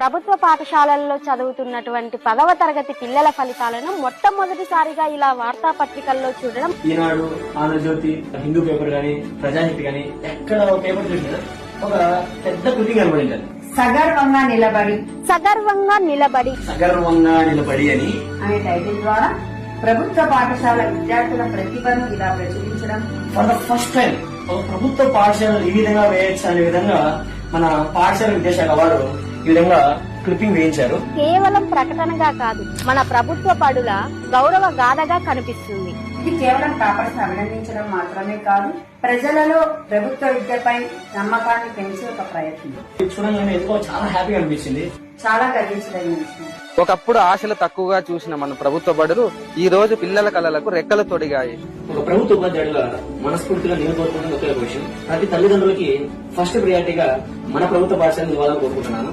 ప్రభుత్వ పాఠశాలల్లో చదువుతున్నటువంటి 10వ తరగతి పిల్లల ఫలితాలను మొట్టమొదటిసారిగా ఇలా వార్తాపత్రికల్లో చూడడం. ఈనాడు, ఆంధ్రజ్యోతి, హిందూ పేపర్ గానీ, ప్రజాహితి గానీ ఎక్కడ పేపర్ చూసినా ఒక పెద్ద కృతి కనబడింది. సగర్వంగా నిలబడి అని అనే టైటిల్ ద్వారా ప్రభుత్వ పాఠశాల విద్యార్థుల ప్రతిభను ఇలా ప్రచురించడం. ఫర్ ద ఫస్ట్ టైం ఒక ప్రభుత్వ పాఠశాలలు ఈ విధంగా వేయచ్చు అనే విధంగా మన పాఠశాల విద్యాశాఖ వారు ఈ విధంగా క్లిప్పింగ్ వేయించారు. కేవలం ప్రకటనగా కాదు, మన ప్రభుత్వ పడుల గౌరవ గాథగా కనిపిస్తుంది. ఇది కేవలం టాపర్స్ అభినందించడం మాత్రమే కాదు, ప్రజలలో ప్రభుత్వ విద్యపై నమ్మకాన్ని పెంచే ఒక ప్రయత్నం. చూడంగానే ఎందుకో చాలా హ్యాపీగా అనిపించింది, చాలా గర్వించదగిన విషయం. ఒకప్పుడు ఆశలు తక్కువగా చూసిన మన ప్రభుత్వ బడులు ఈ రోజు పిల్లల కళలకు రెక్కలు తొడిగాయి. ఒక ప్రభుత్వ ఉపాధ్యాయులుగా మనస్ఫూర్తిగా నేను కోరుకున్నది ఒకే విషయం, ప్రతి తల్లిదండ్రులకి ఫస్ట్ ప్రియారిటీగా మన ప్రభుత్వ పాఠశాలను ఇవ్వాలని కోరుకుంటున్నాను.